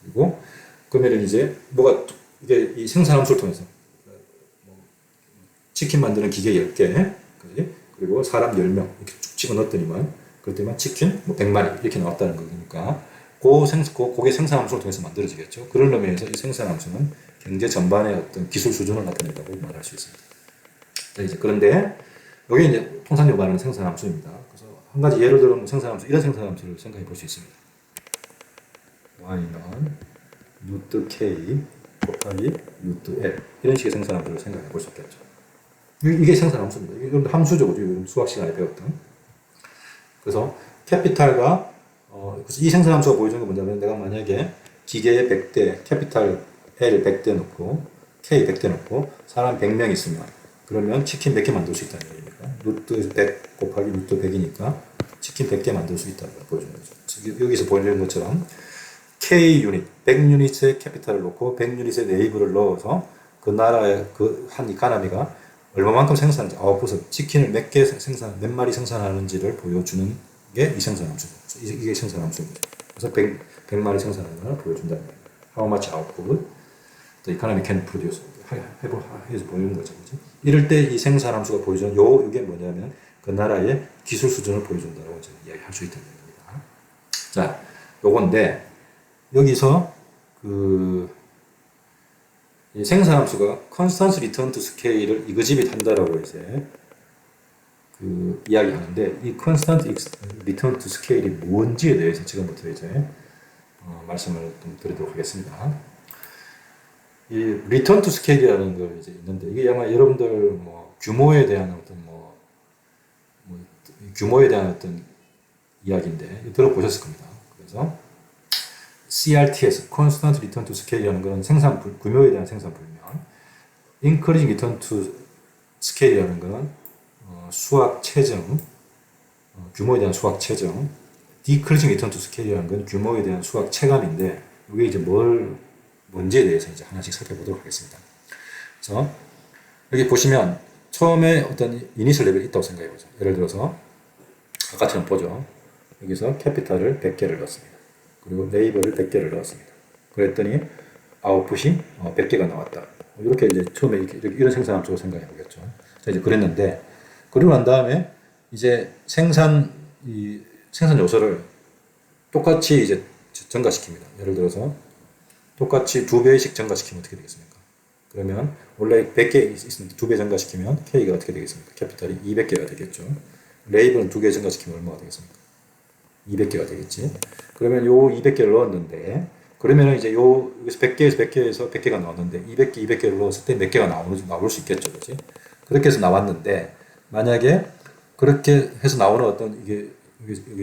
그리고 그러면 이제 뭐가 이게 이 생산함수를 통해서 치킨 만드는 기계 10개, 그지? 그리고 사람 10명 이렇게 쭉 집어넣었더니만 그랬더니만 치킨 뭐 100마리 이렇게 나왔다는 거니까 그게 생산함수를 통해서 만들어지겠죠. 그런 의미에서 이 생산함수는 경제 전반의 어떤 기술 수준을 나타낸다고 말할 수 있습니다. 자, 이제 그런데 여기 이제 통상적으로 말하는 생산함수입니다. 그래서 한 가지 예를 들어 생산함수, 이런 생산함수를 생각해 볼 수 있습니다. y는 루트 k 곱하기 루트 l 이런 식의 생산함수를 생각해 볼 수 있겠죠. 이게 생산함수입니다. 이게 함수죠. 수학 시간에 배웠던. 그래서 캐피탈과 이 생산함수가 보여주는 게 뭐냐면 내가 만약에 기계에 100대, 캐피탈 L 100대 넣고 K 100대 넣고 사람 100명 있으면 그러면 치킨 몇 개 만들 수 있다는 얘기입니다. 루트 100 곱하기 루트 100이니까 치킨 100개 만들 수 있다는 걸 보여주는 거죠. 여기서 보여주는 것처럼 K 유닛, 100유닛의 캐피탈을 넣고 100유닛의 네이버를 넣어서 그 나라의 그 한 이카나미가 얼마만큼 생산하는지, 아웃풋을 치킨을 몇 마리 생산하는지를 보여주는 게 이 생산함수. 이게 생산함수입니다. 그래서 100마리 생산하는 걸 보여준다는 거예요. How much output the economy can produce. 해서 보여주는 거죠. 그렇지? 이럴 때 이 생산함수가 보여주는 이게 뭐냐면 그 나라의 기술 수준을 보여준다고 이야기할 수 있다는 겁니다. 자, 요건데 여기서 이 생산함수가 constants return to scale을 이거집이 한다라고 이제 이야기하는데 이 constant return to scale이 뭔지에 대해서 지금부터 이제 말씀을 좀 드리도록 하겠습니다. 이 return to scale이라는 거 이제 있는데 이게 아마 여러분들 뭐 규모에 대한 어떤 규모에 대한 어떤 이야기인데 들어보셨을 겁니다. 그래서 CRTS, Constant Return to Scale이라는 것은 규모에 대한 생산 불명, Increasing Return to Scale이라는 것은 수학 체증, 규모에 대한 수학 체증, Decreasing Return to Scale이라는 건 규모에 대한 수학 체감인데 이게 이제 뭔지에 대해서 이제 하나씩 살펴보도록 하겠습니다. 그래서 여기 보시면 처음에 어떤 이니셜 레벨이 있다고 생각해 보죠. 예를 들어서 아까처럼 보죠. 여기서 캐피탈을 100개를 넣었습니다. 그리고 네이버를 100개를 넣었습니다. 그랬더니 아웃풋이 100개가 나왔다. 이렇게 이제 처음에 이런 생산함수로 생각해 보겠죠. 자, 이제 그랬는데, 그리고 난 다음에 이제 생산 요소를 똑같이 이제 증가시킵니다. 예를 들어서 똑같이 2배씩 증가시키면 어떻게 되겠습니까? 그러면 원래 100개 있으면 2배 증가시키면 K가 어떻게 되겠습니까? 캐피탈이 200개가 되겠죠. 레이버는 2개 증가시키면 얼마가 되겠습니까? 200개가 되겠지. 그러면 요 200개를 넣었는데, 그러면 이제 여기서 100개에서 100개가 나왔는데, 200개를 넣었을 때 몇 개가 나올 수 있겠죠. 그치? 그렇게 해서 나왔는데, 만약에 그렇게 해서 나오는 어떤 이게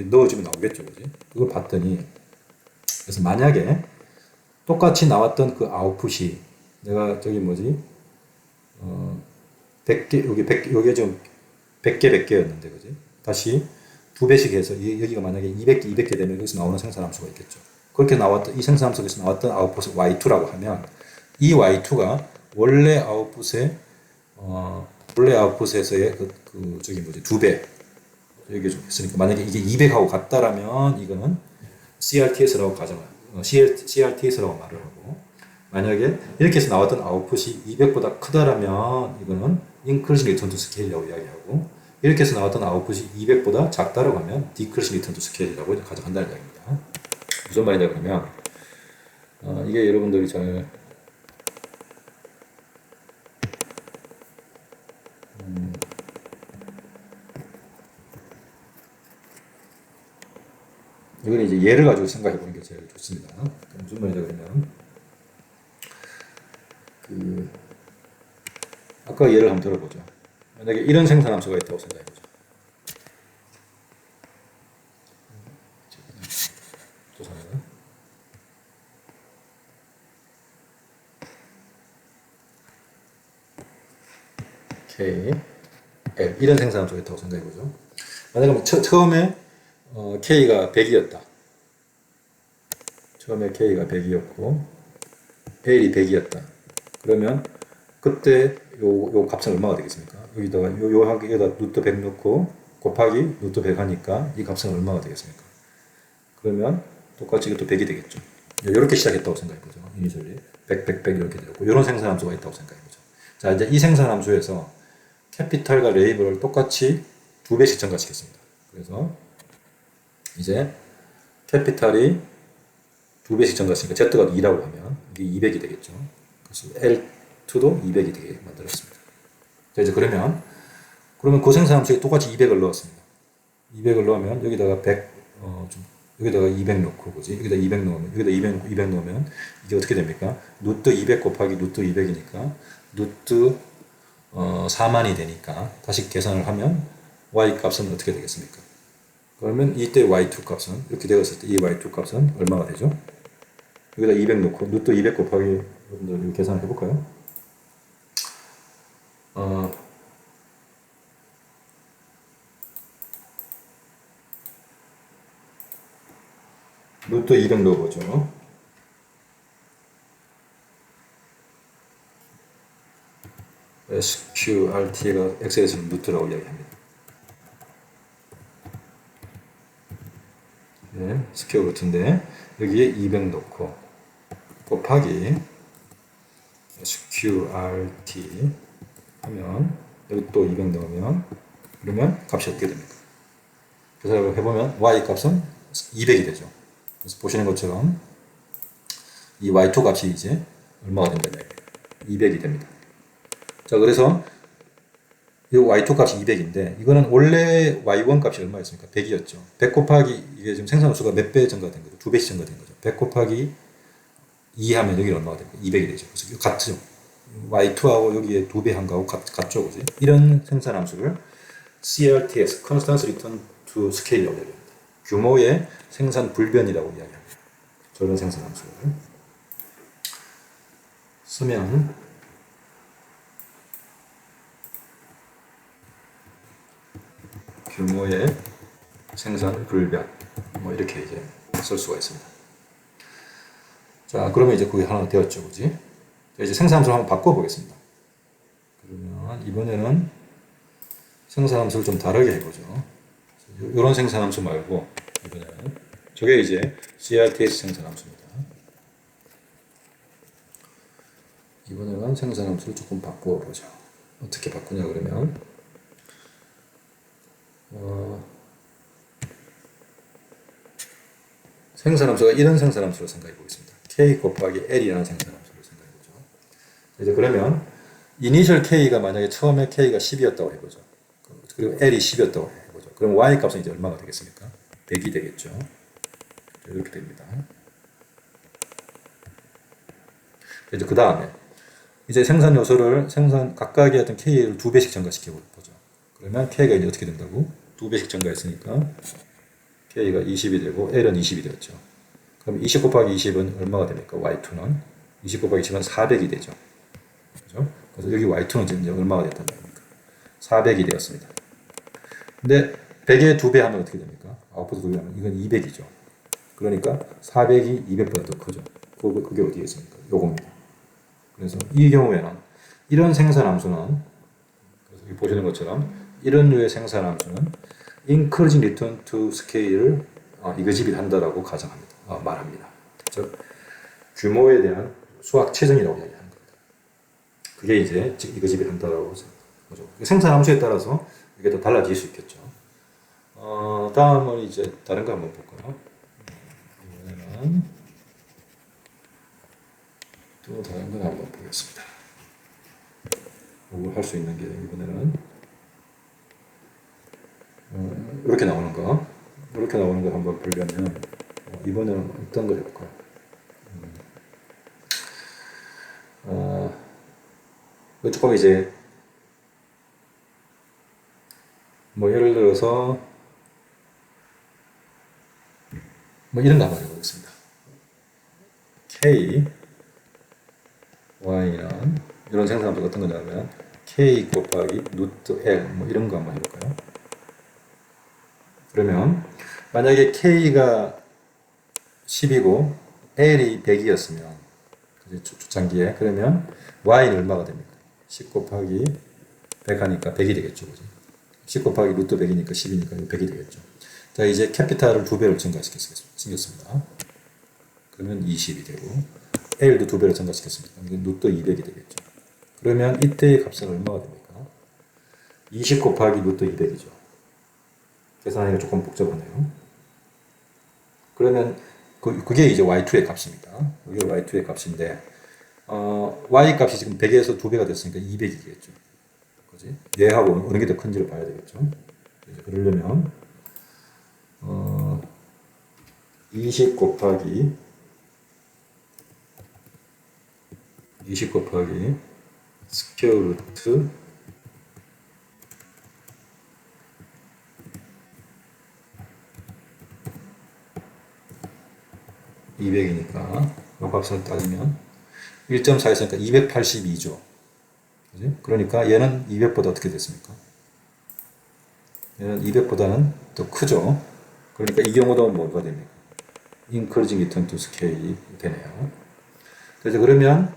넣어주면 나오겠죠. 그치? 그걸 봤더니, 그래서 만약에 똑같이 나왔던 그 아웃풋이 내가 100개, 여기 지금 100개였는데, 그지? 다시 2배씩 해서 여기가 만약에 200개 되면 여기서 나오는 생산함수가 있겠죠. 그렇게 나왔던 이 생산함수에서 나왔던 아웃풋을 y2라고 하면 이 y2가 원래 아웃풋에서의 2배 여기 좀 했으니까 만약에 이게 200하고 같다라면 이거는 CRTS라고 CRTS라고 말을 하고, 만약에 이렇게 해서 나왔던 아웃풋이 200보다 크다라면 이거는 Increasing Return to Scale이라고 이야기하고, 이렇게 해서 나왔던 아웃풋이 200보다 작다라고 하면 Decreasing Return to Scale이라고 가져간다는 이야기입니다. 무슨 말이냐 그러면 이게 여러분들이 잘 이건 이제 예를 가지고 생각해 보는 게 제일 좋습니다. 무슨 말이냐 그러면 아까 예를 한번 들어보죠. 만약에 이런 생산함수가 있다고 생각해 보죠. K, L 이런 생산함수가 있다고 생각해 보죠. 만약에 처음에 K가 100이었다. 처음에 K가 100이었고 L이 100이었다. 그러면 그때 요 값은 얼마가 되겠습니까? 여기다가 여기에다 루트 100 넣고 곱하기 루트 100 하니까 이 값은 얼마가 되겠습니까? 그러면 똑같이 이것도 100이 되겠죠. 이렇게 시작했다고 생각해보죠. 이니셜리 100 이렇게 되었고 이런 생산함수가 있다고 생각해보죠. 자, 이제 이 생산함수에서 캐피탈과 레이블을 똑같이 2배씩 증가시켰습니다. 그래서 이제 캐피탈이 2배씩 증가했으니까 Z가 2라고 하면 이게 200이 되겠죠. 그래서 L2도 200이 되게 만들었습니다. 자, 이제 그러면 그 생산함수에 똑같이 200을 넣었습니다. 200을 넣으면 여기다가 100, 여기다가 200 넣고, 그지? 여기다 200 넣으면, 여기다 200 넣으면 이게 어떻게 됩니까? 루트 200 곱하기 루트 200이니까 루트 4만이 되니까 다시 계산을 하면 y 값은 어떻게 되겠습니까? 그러면 이때 y2 값은 이렇게 되었을 때 이 y2 값은 얼마가 되죠? 여기다 200 넣고 루트 200 곱하기 여러분들 계산을 해볼까요? 루트 200 넣어보죠. SQRT가 X에서는 루트라고 이야기합니다. 네, 스퀘어 루트인데 여기에 200 넣고 곱하기 SQRT 하면 여기 또 200 넣으면 그러면 값이 어떻게 됩니까? 그래서 해보면 Y 값은 200이 되죠. 그래서 보시는 것처럼 이 Y2 값이 이제 얼마가 된다? 200이 됩니다. 자, 그래서 이 Y2 값이 200인데 이거는 원래 Y1 값이 얼마였습니까? 100이었죠. 100 곱하기 이게 지금 생산수가 몇 배 증가된 거죠? 2배씩 증가된 거죠. 100 곱하기 2 하면 여기는 얼마가 됩니까? 200이 되죠. 그래서 이거 같죠. Y2하고 여기에 2배 한 거하고 같죠. 그지? 이런 생산함수를 CRTS, Constants Return to Scale이라고 이야기합니다. 규모의 생산 불변이라고 이야기합니다. 저런 생산함수를 쓰면 규모의 생산 불변 뭐 이렇게 이제 쓸 수가 있습니다. 자, 그러면 이제 그게 하나 되었죠, 그지? 자, 이제 생산함수를 한번 바꿔보겠습니다. 그러면 이번에는 생산함수를 좀 다르게 해보죠. 이런 생산함수 말고 이번에는 저게 이제 CRTS 생산함수입니다. 이번에는 생산함수를 조금 바꿔보죠. 어떻게 바꾸냐 그러면 생산함수가 이런 생산함수를 생각해 보겠습니다. K 곱하기 L이라는 생산함수를 생각해 보죠. 이제 그러면 이니셜 K가 만약에 처음에 K가 10이었다고 해보죠. 그리고 L이 10이었다고 해보죠. 그럼 Y 값은 이제 얼마가 되겠습니까? 100이 되겠죠. 이렇게 됩니다. 이제 그 다음에 이제 생산 요소를 각각의 어떤 K를 2배씩 증가시켜 보죠. 그러면 K가 이제 어떻게 된다고? 2배씩 증가했으니까 K가 20이 되고 L은 20이 되었죠. 그럼 20 곱하기 20은 얼마가 됩니까? Y2는 20 곱하기 20은 400이 되죠. 그죠? 그래서 여기 Y2는 이제 얼마가 됐단 말입니까? 400이 되었습니다. 근데 100의 2배 하면 어떻게 됩니까? 아웃풋 2배 하면 이건 200이죠. 그러니까 400이 200보다 더 크죠. 그게 어디에 있습니까? 요겁니다. 그래서 이 경우에는 이런 생산함수는 그래서 여기 보시는 것처럼 이런 류의 생산함수는 increasing return to scale을 이거집이 한다라고 가정합니다. 말합니다. 즉 규모에 대한 수학 최정이라고 이야기하는 겁니다. 그게 이제 이거집이 한다라고 보죠. 생산함수에 따라서 이게 또 달라질 수 있겠죠. 다음은 이제 다른 거 한번 볼까요? 이번에는 또 다른 걸 한번 보겠습니다. 할 수 있는 게 이번에는 이렇게 나오는 거 한번 보려면 이번에는 어떤 걸 해볼까요? 조금 이제 뭐 예를 들어서 뭐 이런 거 한번 해보겠습니다. K Y는 이런 생산함수가 어떤 거냐면 K 곱하기 루트 L 뭐 이런 거 한번 해볼까요? 그러면 만약에 K가 10이고 L이 100이었으면 초창기에 그러면 Y는 얼마가 됩니까? 10 곱하기 100 하니까 100이 되겠죠. 그죠? 10 곱하기 루트 100이니까 10이니까 100이 되겠죠. 자, 이제 캐피탈을 2배를 증가시켰습니다. 그러면 20이 되고 L도 2배로 증가시켰습니다. 이게 루트 200이 되겠죠. 그러면 이때의 값은 얼마가 됩니까? 20 곱하기 루트 200이죠. 계산하기가 조금 복잡하네요. 그러면 그게 이제 y2의 값입니다. 이게 y2의 값인데 y 값이 지금 100에서 2배가 됐으니까 200이겠죠. 그지? 얘하고 어느 게 더 큰지를 봐야 되겠죠. 그러려면 20 곱하기 스퀘어 루트 200이니까 이 값을 따지면 1.4였으니까 282죠. 그지? 그러니까 얘는 200보다 어떻게 됐습니까? 얘는 200보다는 더 크죠. 그러니까 이 경우도 뭐가 됩니까? Increasing return to scale이 되네요. 그래서 그러면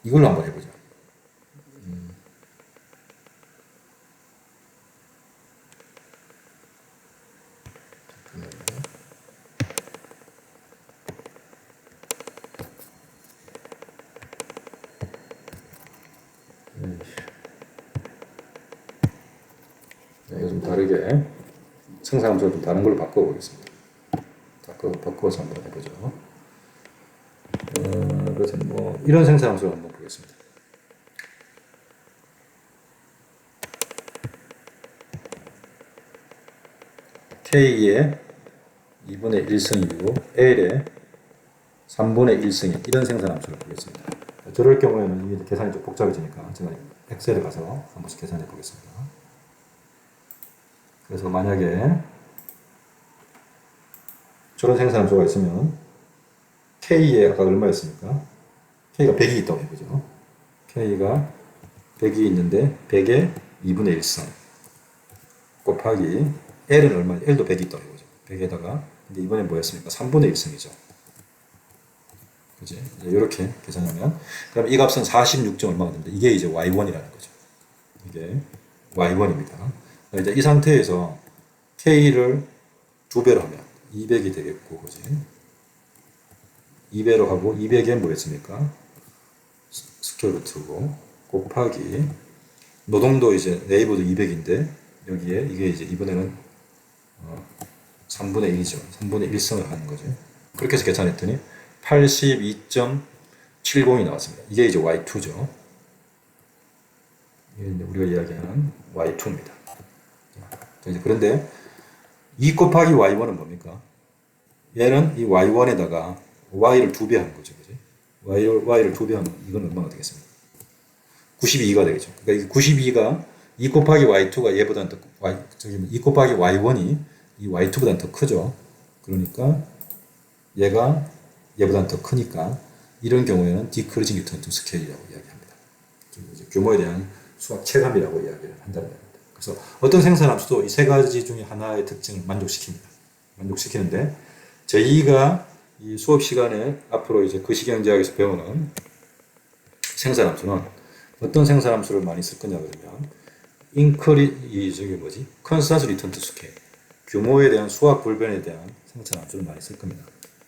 이걸로 한번 해보죠. 이거 좀 다르게 생산함수를 좀 다른 걸로 바꿔보겠습니다. 바꿔서 한번 해보죠. 그래서 뭐 이런 생산함수를 한번 보겠습니다. K의 2분의 1승이고 L의 3분의 1승이 이런 생산함수를 보겠습니다. 저럴 경우에는 이게 계산이 좀 복잡해지니까 제가 엑셀에 가서 한 번씩 계산해 보겠습니다. 그래서 만약에 저런 생산함수가 있으면 K에 아까 얼마였습니까? K가 100이 있다고 해보죠. K가 100이 있는데 100의 2분의 1승 곱하기 L은 얼마? L도 100이 있다고 해보죠. 100에다가 근데 이번엔 뭐였습니까? 3분의 1승이죠. 그지? 이렇게 계산하면 그럼 이 값은 46점 얼마가 됩니다. 이게 이제 y1이라는 거죠. 이게 y1입니다. 이제 이 상태에서 k를 2배로 하면 200이 되겠고, 그지? 2배로 하고 200에 뭐였습니까? 스퀘어 루트고 곱하기 노동도 이제 네이버도 200인데 여기에 이게 이제 이번에는 3분의 1이죠. 3분의 1승을 하는 거죠. 그렇게 해서 계산했더니 82.70이 나왔습니다. 이게 이제 y2죠. 이게 이제 우리가 이야기하는 y2입니다. 그런데 2 곱하기 y1은 뭡니까? 얘는 이 y1에다가 y를 2배 하는 거죠. 그지? y를 2배 하면 이건 얼마가 되겠습니까? 92가 되겠죠. 그러니까 92가 2 곱하기 y2가 얘보다는 더, 2 곱하기 y1이 이 y2보다는 더 크죠. 그러니까 얘가 얘보다는 더 크니까 이런 경우에는 decreasing return to scale이라고 이야기합니다. 규모에 대한 수학 체감이라고 이야기를 한다는 겁니다. 그래서 어떤 생산함수도 이 세 가지 중에 하나의 특징을 만족시키는데 저희가 이 수업 시간에 앞으로 이제 거시경제학에서 배우는 생산함수는 어떤 생산함수를 많이 쓸 거냐 그러면 constant return to scale 규모에 대한 수학 불변에 대한 생산함수를 많이 쓸 겁니다.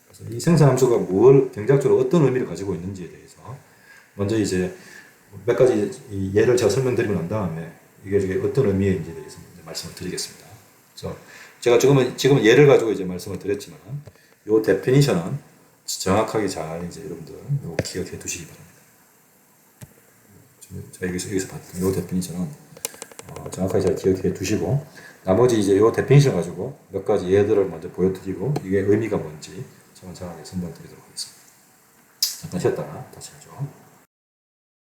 그래서 이 생산함수가 뭘 경제학적으로 어떤 의미를 가지고 있는지에 대해서 먼저 이제 몇 가지 예를 제가 설명드리고 난 다음에 이게 어떤 의미인지에 대해서 말씀을 드리겠습니다. 그래서 제가 지금은 예를 가지고 이제 말씀을 드렸지만 요 데피니션은 정확하게 잘 이제 여러분들 요 기억해 두시기 바랍니다. 제가 여기서 봤던 요 데피니션은 정확하게 잘 기억해 두시고 나머지 이제 요 데피니션 가지고 몇 가지 예들을 먼저 보여드리고 이게 의미가 뭔지 차근차근하게 설명드리도록 하겠습니다. 잠깐 쉬었다가 다시 하죠.